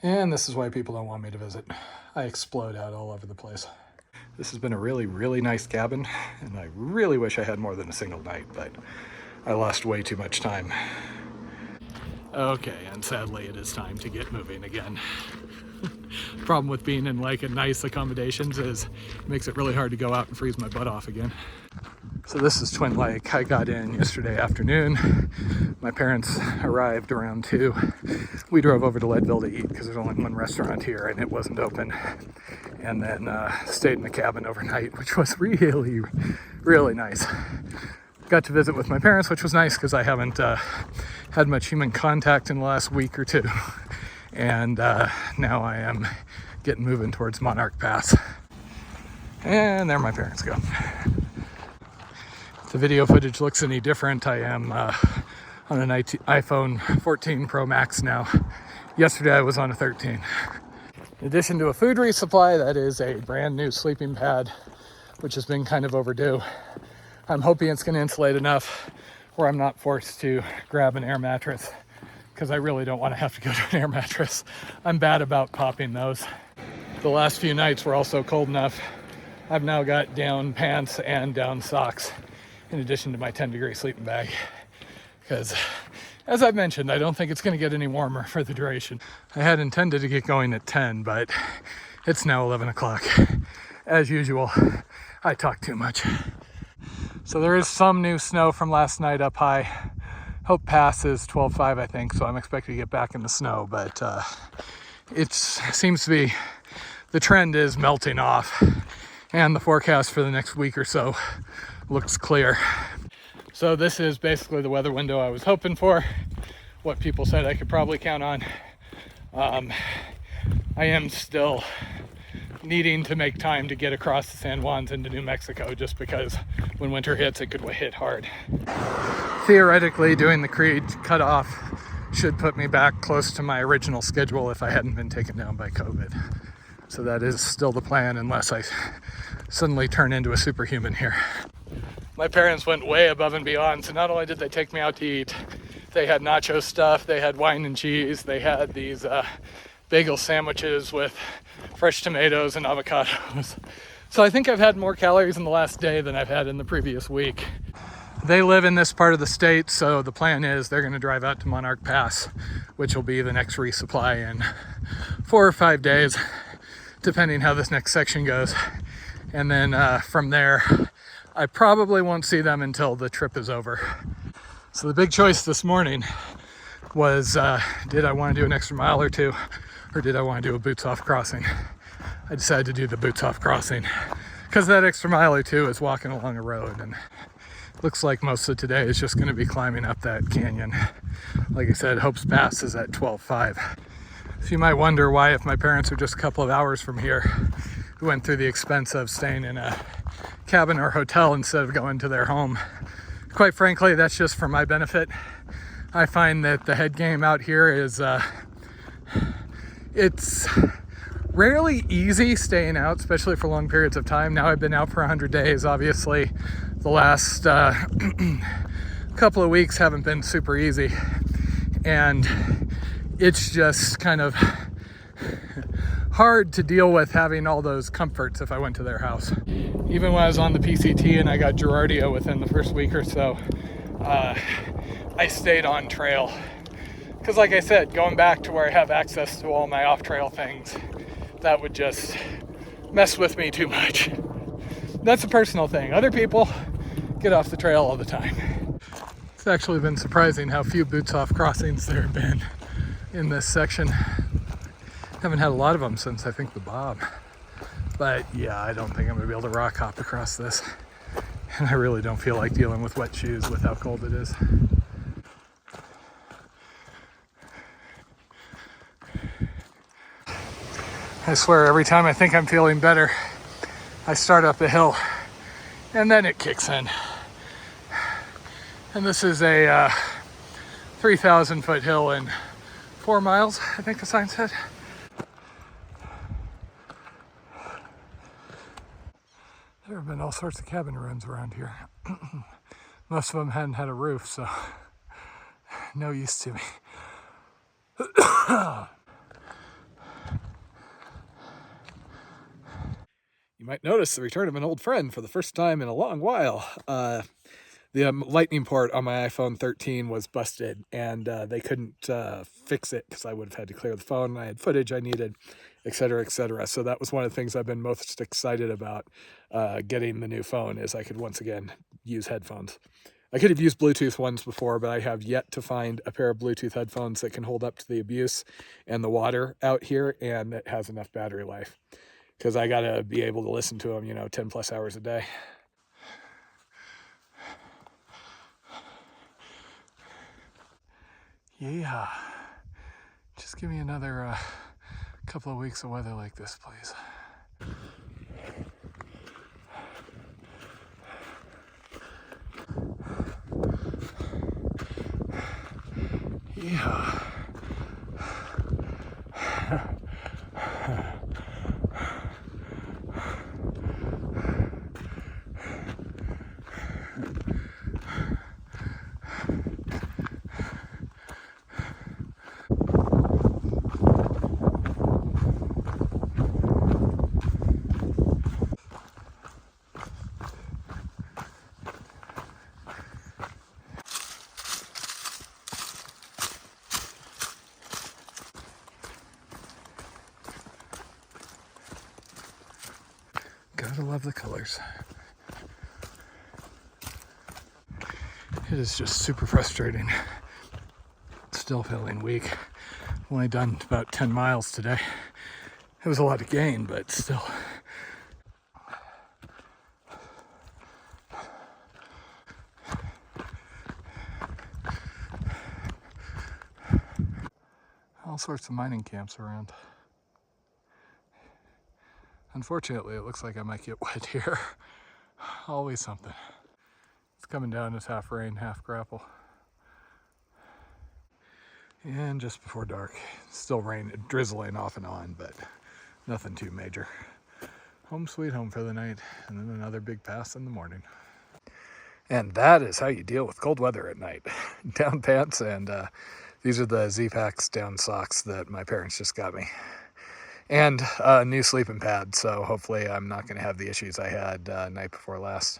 And this is why people don't want me to visit. I explode out all over the place. This has been a really, really nice cabin, and I really wish I had more than a single night, but I lost way too much time. Okay, and sadly it is time to get moving again. The problem with being in like a nice accommodations is it makes it really hard to go out and freeze my butt off again. So this is Twin Lake. I got in yesterday afternoon. My parents arrived around 2. We drove over to Leadville to eat because there's only one restaurant here and it wasn't open. And then stayed in the cabin overnight, which was really, really nice. Got to visit with my parents, which was nice because I haven't had much human contact in the last week or two. And now I am getting moving towards Monarch Pass. And there my parents go. If the video footage looks any different, I am on an iPhone 14 Pro Max now. Yesterday I was on a 13. In addition to a food resupply, that is a brand new sleeping pad, which has been kind of overdue. I'm hoping it's going to insulate enough where I'm not forced to grab an air mattress, because I really don't want to have to go to an air mattress. I'm bad about popping those. The last few nights were also cold enough. I've now got down pants and down socks, in addition to my 10-degree sleeping bag, because as I've mentioned, I don't think it's going to get any warmer for the duration. I had intended to get going at 10, but it's now 11 o'clock. As usual, I talk too much. So there is some new snow from last night up high. Hope Pass is 12.5, I think, so I'm expecting to get back in the snow, but it seems to be, the trend is melting off, and the forecast for the next week or so looks clear. So this is basically the weather window I was hoping for, what people said I could probably count on. I am still needing to make time to get across the San Juans into New Mexico, just because when winter hits, it could hit hard. Theoretically, doing the Creed cutoff should put me back close to my original schedule if I hadn't been taken down by COVID. So that is still the plan, unless I suddenly turn into a superhuman here. My parents went way above and beyond, so not only did they take me out to eat, they had nacho stuff, they had wine and cheese, they had these bagel sandwiches with fresh tomatoes and avocados. So I think I've had more calories in the last day than I've had in the previous week. They live in this part of the state, so the plan is they're going to drive out to Monarch Pass, which will be the next resupply in 4 or 5 days, depending how this next section goes. And then from there, I probably won't see them until the trip is over. So the big choice this morning was, did I want to do an extra mile or two, or did I want to do a boots off crossing? I decided to do the boots off crossing, because that extra mile or two is walking along a road, and looks like most of today is just going to be climbing up that canyon. Like I said, Hope's Pass is at 12.5. So you might wonder why, if my parents are just a couple of hours from here, we went through the expense of staying in a cabin or hotel instead of going to their home. Quite frankly, that's just for my benefit. I find that the head game out here is, it's rarely easy staying out, especially for long periods of time. Now I've been out for 100 days, obviously. The last couple of weeks haven't been super easy. And it's just kind of hard to deal with having all those comforts if I went to their house. Even when I was on the PCT and I got Giardia within the first week or so, I stayed on trail. Because like I said, going back to where I have access to all my off-trail things, that would just mess with me too much. That's a personal thing. Other people get off the trail all the time. It's actually been surprising how few boots off crossings there have been in this section. Haven't had a lot of them since I think the Bob. But yeah, I don't think I'm gonna be able to rock hop across this. And I really don't feel like dealing with wet shoes with how cold it is. I swear, every time I think I'm feeling better, I start up the hill and then it kicks in. And this is a 3,000 foot hill in 4 miles, I think the sign said. There have been all sorts of cabin ruins around here. Most of them hadn't had a roof, so no use to me. might notice the return of an old friend for the first time in a long while. The lightning port on my iPhone 13 was busted, and they couldn't fix it because I would have had to clear the phone, and I had footage I needed, etc., etc. So that was one of the things I've been most excited about getting the new phone, is I could once again use headphones. I could have used Bluetooth ones before, but I have yet to find a pair of Bluetooth headphones that can hold up to the abuse and the water out here, and that has enough battery life, because I got to be able to listen to them, 10 plus hours a day. Yeah, just give me another couple of weeks of weather like this, please. Yeah. Gotta love the colors. It is just super frustrating. Still feeling weak. Only done about 10 miles today. It was a lot to gain, but still. All sorts of mining camps around. Unfortunately, it looks like I might get wet here. Always something. It's coming down as half rain, half grapple. And just before dark, still rain, drizzling off and on, but nothing too major. Home sweet home for the night, and then another big pass in the morning. And that is how you deal with cold weather at night. Down pants, and these are the Z-Packs down socks that my parents just got me. And a new sleeping pad, so hopefully I'm not going to have the issues I had night before last.